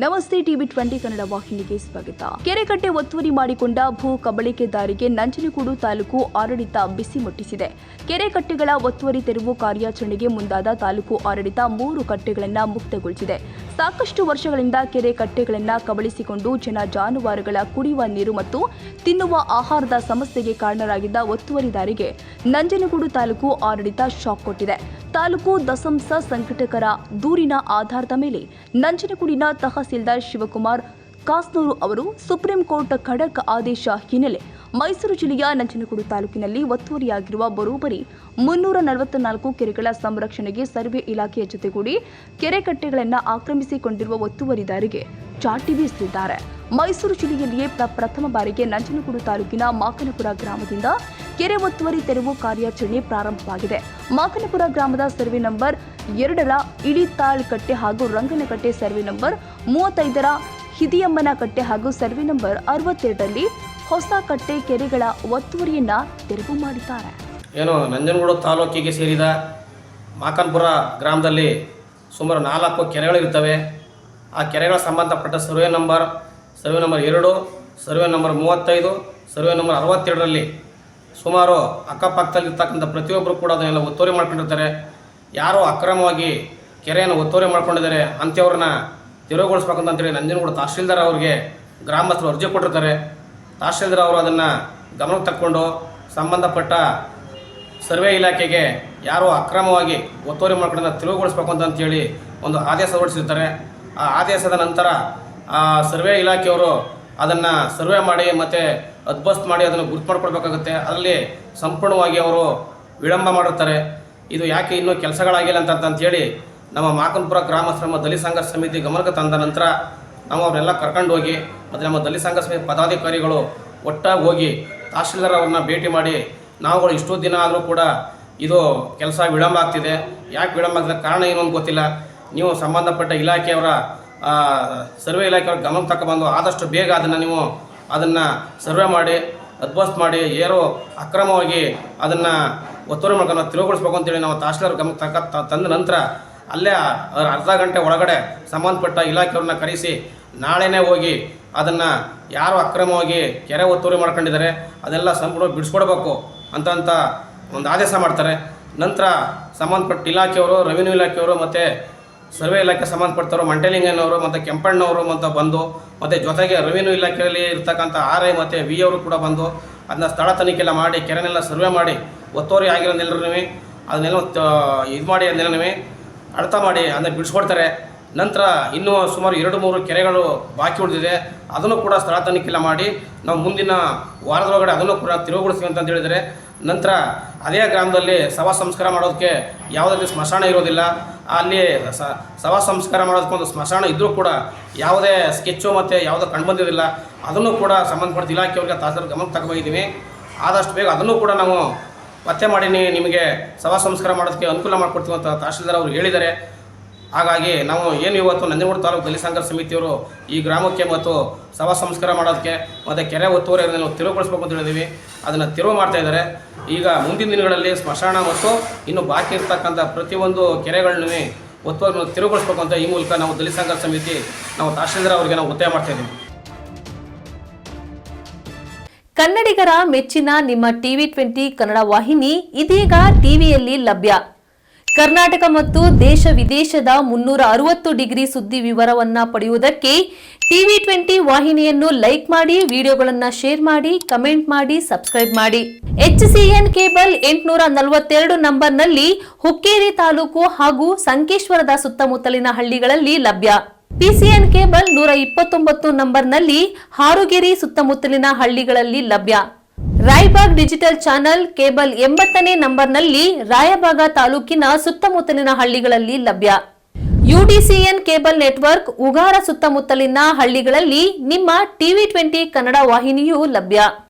ನಮಸ್ತೆ ಟಿವಿ20 ಕನ್ನಡ ವಾಹಿನಿಗೆ ಸ್ವಾಗತ. ಕೆರೆಕಟ್ಟೆ ಒತ್ತುವರಿ ಮಾಡಿಕೊಂಡ ಭೂ ಕಬಳಿಕೆದಾರಿಗೆ ನಂಜನಗೂಡು ತಾಲೂಕು ಆಡಳಿತ ಬಿಸಿ ಮುಟ್ಟಿಸಿದೆ. ಕೆರೆಕಟ್ಟೆಗಳ ಒತ್ತುವರಿ ತೆರವು ಕಾರ್ಯಾಚರಣೆಗೆ ಮುಂದಾದ ತಾಲೂಕು ಆಡಳಿತ 3 ಕಟ್ಟೆಗಳನ್ನು ಮುಕ್ತಗೊಳಿಸಿದೆ. ಸಾಕಷ್ಟು ವರ್ಷಗಳಿಂದ ಕೆರೆ ಕಟ್ಟೆಗಳನ್ನು ಕಬಳಿಸಿಕೊಂಡು ಜನ ಜಾನುವಾರುಗಳ ಕುಡಿಯುವ ನೀರು ಮತ್ತು ತಿನ್ನುವ ಆಹಾರದ ಸಮಸ್ಯೆಗೆ ಕಾರಣರಾಗಿದ್ದ ಒತ್ತುವರಿದಾರಿಗೆ ನಂಜನಗೂಡು ತಾಲೂಕು ಆಡಳಿತ ಶಾಕ್ ಕೊಟ್ಟಿದೆ. ತಾಲೂಕು ದಸಂಸ ಸಂಘಟಕರ ದೂರಿನ ಆಧಾರದ ಮೇಲೆ ನಂಜನಗೂಡಿನ ತಹಸೀಲ್ದಾರ್ ಶಿವಕುಮಾರ್ ಕಾಸ್ನೂರು ಅವರು ಸುಪ್ರೀಂ ಕೋರ್ಟ್ ಖಡಕ್ ಆದೇಶ ಹಿನ್ನೆಲೆ ಮೈಸೂರು ಜಿಲ್ಲೆಯ ನಂಜನಗೂಡು ತಾಲೂಕಿನಲ್ಲಿ ಒತ್ತುವರಿಯಾಗಿರುವ ಬರೋಬ್ಬರಿ 344 ಕೆರೆಗಳ ಸಂರಕ್ಷಣೆಗೆ ಸರ್ವೆ ಇಲಾಖೆಯ ಜೊತೆಗೂಡಿ ಕೆರೆ ಕಟ್ಟೆಗಳನ್ನು ಆಕ್ರಮಿಸಿಕೊಂಡಿರುವ ಒತ್ತುವರಿದಾರಿಗೆ ಚಾಟಿ ಬೀಸಿದ್ದಾರೆ. ಮೈಸೂರು ಜಿಲ್ಲೆಯಲ್ಲಿಯೇ ಪ್ರಥಮ ಬಾರಿಗೆ ನಂಜನಗೂಡು ತಾಲೂಕಿನ ಮಾಕನಪುರ ಗ್ರಾಮದಿಂದ ಕೆರೆ ಒತ್ತುವರಿ ತೆರವು ಕಾರ್ಯಾಚರಣೆ ಪ್ರಾರಂಭವಾಗಿದೆ. ಮಾಕನಪುರ ಗ್ರಾಮದ ಸರ್ವೆ ನಂಬರ್ 2ರ ಇಳಿತಾಳ್ ಕಟ್ಟೆ ಹಾಗೂ ರಂಗನಕಟ್ಟೆ, ಸರ್ವೆ ನಂಬರ್ 35ರ ಹಿದಿಯಮ್ಮನ ಕಟ್ಟೆ ಹಾಗೂ ಸರ್ವೆ ನಂಬರ್ 62ರಲ್ಲಿ ಹೊಸ ಕಟ್ಟೆ ಕೆರೆಗಳ ಒತ್ತುವರಿಯನ್ನ ತೆರವು ಮಾಡಿದ್ದಾರೆ. ನಂಜನಗೂಡು ತಾಲೂಕಿಗೆ ಸೇರಿದ ಮಾಕನಪುರ ಗ್ರಾಮದಲ್ಲಿ ಸುಮಾರು 4 ಕೆರೆಗಳಿರ್ತವೆ. ಆ ಕೆರೆಗಳ ಸಂಬಂಧಪಟ್ಟ survey number 2, survey number 35, survey number 62ರಲ್ಲಿ ಸುಮಾರು ಅಕ್ಕಪಕ್ಕದಲ್ಲಿರ್ತಕ್ಕಂಥ ಪ್ರತಿಯೊಬ್ಬರು ಕೂಡ ಅದನ್ನೆಲ್ಲ ಒತ್ತುವರಿ ಮಾಡ್ಕೊಂಡಿರ್ತಾರೆ. ಯಾರೋ ಅಕ್ರಮವಾಗಿ ಕೆರೆಯನ್ನು ಒತ್ತುವರಿ ಮಾಡ್ಕೊಂಡಿದ್ದಾರೆ ಅಂಥವ್ರನ್ನ ತೆರವುಗೊಳಿಸ್ಬೇಕಂತೇಳಿ ನಂಜನಗೂಡು ತಹಸೀಲ್ದಾರ್ ಅವರಿಗೆ ಗ್ರಾಮಸ್ಥರು ಅರ್ಜಿ ಕೊಟ್ಟಿರ್ತಾರೆ. ತಹಸೀಲ್ದಾರ್ ಅವರು ಅದನ್ನು ಗಮನಕ್ಕೆ ತಕ್ಕೊಂಡು ಸಂಬಂಧಪಟ್ಟ ಸರ್ವೆ ಇಲಾಖೆಗೆ ಯಾರೋ ಅಕ್ರಮವಾಗಿ ಒತ್ತುವರಿ ಮಾಡ್ಕೊಂಡು ತೆರವುಗೊಳಿಸ್ಬೇಕು ಅಂತೇಳಿ ಒಂದು ಆದೇಶ ಹೊರಡಿಸಿರ್ತಾರೆ. ಆ ಆದೇಶದ ನಂತರ ಆ ಸರ್ವೆ ಇಲಾಖೆಯವರು ಅದನ್ನು ಸರ್ವೆ ಮಾಡಿ ಮತ್ತು ಅದ್ಬಸ್ತ್ ಮಾಡಿ ಅದನ್ನು ಗುರುತು ಮಾಡ್ಕೊಳ್ಬೇಕಾಗುತ್ತೆ. ಅದರಲ್ಲಿ ಸಂಪೂರ್ಣವಾಗಿ ಅವರು ವಿಳಂಬ ಮಾಡಿರ್ತಾರೆ. ಇದು ಯಾಕೆ ಇನ್ನೂ ಕೆಲಸಗಳಾಗಿಲ್ಲ ಅಂತೇಳಿ ನಮ್ಮ ಮಾಕನಪುರ ಗ್ರಾಮಸ್ಥರ ನಮ್ಮ ದಲಿತ ಸಂಘರ್ಷ ಸಮಿತಿ ಗಮನಕ್ಕೆ ತಂದ ನಂತರ ನಾವು ಅವರೆಲ್ಲ ಕರ್ಕೊಂಡು ಹೋಗಿ ಮತ್ತು ನಮ್ಮ ದಲಿತ ಸಂಘರ್ಷ ಸಮಿತಿ ಪದಾಧಿಕಾರಿಗಳು ಒಟ್ಟಾಗಿ ಹೋಗಿ ತಹಸೀಲ್ದಾರ್ ಅವ್ರನ್ನ ಭೇಟಿ ಮಾಡಿ ನಾವುಗಳು ಇಷ್ಟೋ ದಿನ ಆದರೂ ಕೂಡ ಇದು ಕೆಲಸ ವಿಳಂಬ ಆಗ್ತಿದೆ, ಯಾಕೆ ವಿಳಂಬ ಆಗ್ತಿದೆ, ಕಾರಣ ಏನು ಅಂತ ಗೊತ್ತಿಲ್ಲ. ನೀವು ಸಂಬಂಧಪಟ್ಟ ಇಲಾಖೆಯವರ ಸರ್ವೆ ಇಲಾಖೆಯವ್ರ ಗಮನಕ್ಕೆ ತಗೊಬಂದು ಆದಷ್ಟು ಬೇಗ ಅದನ್ನು ಸರ್ವೆ ಮಾಡಿ ಅದ್ಬಸ್ತ್ ಮಾಡಿ ಯಾರೋ ಅಕ್ರಮವಾಗಿ ಅದನ್ನು ಒತ್ತುವರಿ ಮಾಡ್ಕೊಂಡು ತಿರುಗಿಸ್ಬೇಕು ಅಂತೇಳಿ ನಾವು ತಹಸೀಲ್ದಾರ್ ಗಮನಕ್ಕೆ ತಂದ ನಂತರ ಅಲ್ಲೇ ಅರ್ಧ ಗಂಟೆ ಒಳಗಡೆ ಸಂಬಂಧಪಟ್ಟ ಇಲಾಖೆಯವ್ರನ್ನ ಕರೆಸಿ ನಾಳೆನೇ ಹೋಗಿ ಅದನ್ನು ಯಾರು ಅಕ್ರಮವಾಗಿ ಕೆರೆ ಒತ್ತುವರಿ ಮಾಡ್ಕೊಂಡಿದ್ದಾರೆ ಅದೆಲ್ಲ ಸಂಪೂರ್ಣ ಬಿಡಿಸ್ಕೊಡ್ಬೇಕು ಅಂತ ಒಂದು ಆದೇಶ ಮಾಡ್ತಾರೆ. ನಂತರ ಸಂಬಂಧಪಟ್ಟ ಇಲಾಖೆಯವರು, ರೆವಿನ್ಯೂ ಇಲಾಖೆಯವರು ಮತ್ತು ಸರ್ವೆ ಇಲಾಖೆ ಸಂಬಂಧಪಟ್ಟವರು ಮಂಟಲಿಂಗನವರು ಮತ್ತು ಕೆಂಪಣ್ಣವರು ಅಂತ ಬಂದು ಮತ್ತು ಜೊತೆಗೆ ರೆವಿನ್ಯೂ ಇಲಾಖೆಯಲ್ಲಿ ಇರ್ತಕ್ಕಂಥ RI ಮತ್ತು VA ಅವರು ಕೂಡ ಬಂದು ಅದನ್ನ ಸ್ಥಳ ತನಿಖೆಲ್ಲ ಮಾಡಿ ಕೆರೆನೆಲ್ಲ ಸರ್ವೆ ಮಾಡಿ ಒತ್ತುವರಿ ಆಗಿರೋದೆಲ್ಲರೂ ಅದನ್ನೆಲ್ಲ ಇದು ಮಾಡಿ ಅದನ್ನೆಲ್ಲವೇ ಅಳತೆ ಮಾಡಿ ಅದನ್ನ ಬಿಡಿಸ್ಕೊಡ್ತಾರೆ. ನಂತರ ಇನ್ನೂ ಸುಮಾರು 2-3 ಕೆರೆಗಳು ಬಾಕಿ ಉಳಿದಿದೆ, ಅದನ್ನು ಕೂಡ ಸ್ಥಳ ತನಿಖೆಲ್ಲ ಮಾಡಿ ನಾವು ಮುಂದಿನ ವಾರದೊಳಗಡೆ ಅದನ್ನು ಕೂಡ ತಿರುವುಗೊಳಿಸ್ತೀವಿ ಅಂತ ಹೇಳಿದರೆ, ನಂತರ ಅದೇ ಗ್ರಾಮದಲ್ಲಿ ಶವ ಸಂಸ್ಕಾರ ಮಾಡೋದಕ್ಕೆ ಯಾವುದೇ ಸ್ಮಶಾನ ಇರೋದಿಲ್ಲ. ಅಲ್ಲಿ ಶವ ಸಂಸ್ಕಾರ ಮಾಡೋದಕ್ಕೊಂದು ಸ್ಮಶಾನ ಇದ್ದರೂ ಕೂಡ ಯಾವುದೇ ಸ್ಕೆಚ್ಚು ಮತ್ತು ಯಾವುದೋ ಕಂಡುಬಂದಿರಲಿಲ್ಲ. ಅದನ್ನು ಕೂಡ ಸಂಬಂಧಪಟ್ಟ ಇಲಾಖೆಯವ್ರಿಗೆ ತಹಸೀಲ್ದಾರ್ ಗಮನಕ್ಕೆ ತಗೊಂಡಿದ್ದೀವಿ. ಆದಷ್ಟು ಬೇಗ ಅದನ್ನು ಕೂಡ ನಾವು ಪತ್ತೆ ಮಾಡಿ ನಿಮಗೆ ಶವ ಸಂಸ್ಕಾರ ಮಾಡೋದಕ್ಕೆ ಅನುಕೂಲ ಮಾಡಿಕೊಡ್ತೀವಿ ಅಂತ ತಹಸೀಲ್ದಾರ್ ಅವರು ಹೇಳಿದ್ದಾರೆ. ಹಾಗಾಗಿ ನಾವು ಏನು ಇವತ್ತು ನಂಜನಗೂಡು ತಾಲೂಕು ದಲಿತ ಸಂಘರ್ಷ ಸಮಿತಿಯವರು ಈ ಗ್ರಾಮಕ್ಕೆ ಮತ್ತು ಶವ ಸಂಸ್ಕಾರ ಮಾಡೋದಕ್ಕೆ ಮತ್ತು ಕೆರೆ ಒತ್ತುವರಿಯನ್ನು ತೆರವುಗೊಳಿಸ್ಬೇಕು ಅಂತ ಹೇಳಿದ್ದೀವಿ. ಅದನ್ನು ತೆರವು ಮಾಡ್ತಾಯಿದ್ದಾರೆ. ಈಗ ಮುಂದಿನ ದಿನಗಳಲ್ಲಿ ಸ್ಮಶಾನ ಮತ್ತು ಇನ್ನು ಬಾಕಿ ಇರ್ತಕ್ಕಂಥ ಪ್ರತಿಯೊಂದು ಕೆರೆಗಳನ್ನೂ ಒತ್ತುವರಿಯನ್ನು ತೆರವುಗೊಳಿಸ್ಬೇಕು ಅಂತ ಈ ಮೂಲಕ ನಾವು ದಲಿತ ಸಂಘರ್ಷ ಸಮಿತಿ ನಾವು ತಹಸೀಲ್ದಾರ್ ಅವರಿಗೆ ನಾವು ಒತ್ತಾಯ ಮಾಡ್ತಾಯಿದ್ದೀವಿ. ಕನ್ನಡಿಗರ ಮೆಚ್ಚಿನ ನಿಮ್ಮ ಟಿವಿ20 ಕನ್ನಡ ವಾಹಿನಿ ಇದೀಗ ಟಿವಿಯಲ್ಲಿ ಲಭ್ಯ. ಕರ್ನಾಟಕ ಮತ್ತು ದೇಶ ವಿದೇಶದ 360 ಡಿಗ್ರಿ ಸುದ್ದಿ ವಿವರವನ್ನ ಪಡೆಯುವುದಕ್ಕೆ ಟಿವಿ20 ವಾಹಿನಿಯನ್ನು ಲೈಕ್ ಮಾಡಿ, ವಿಡಿಯೋಗಳನ್ನು ಶೇರ್ ಮಾಡಿ, ಕಮೆಂಟ್ ಮಾಡಿ, ಸಬ್ಸ್ಕ್ರೈಬ್ ಮಾಡಿ. HCN ಕೇಬಲ್ 842 ನಂಬರ್ನಲ್ಲಿ ಹುಕ್ಕೇರಿ ತಾಲೂಕು ಹಾಗೂ ಸಂಕೇಶ್ವರದ ಸುತ್ತಮುತ್ತಲಿನ ಹಳ್ಳಿಗಳಲ್ಲಿ ಲಭ್ಯ. PCN ಕೇಬಲ್ 129 ನಂಬರ್ನಲ್ಲಿ ಹಾರುಗೆರೆ ಸುತ್ತಮುತ್ತಲಿನ ಹಳ್ಳಿಗಳಲ್ಲಿ ಲಭ್ಯ. ರಾಯಬಾಗ್ ಡಿಜಿಟಲ್ ಚಾನೆಲ್ ಕೇಬಲ್ 80ನೇ ನಂಬರ್ನಲ್ಲಿ ರಾಯಬಾಗ ತಾಲೂಕಿನ ಸುತ್ತಮುತ್ತಲಿನ ಹಳ್ಳಿಗಳಲ್ಲಿ ಲಭ್ಯ. UDCN ಕೇಬಲ್ ನೆಟ್ವರ್ಕ್ ಉಗಾರ ಸುತ್ತಮುತ್ತಲಿನ ಹಳ್ಳಿಗಳಲ್ಲಿ ನಿಮ್ಮ ಟಿವಿ20 ಕನ್ನಡ ವಾಹಿನಿಯೂ ಲಭ್ಯ.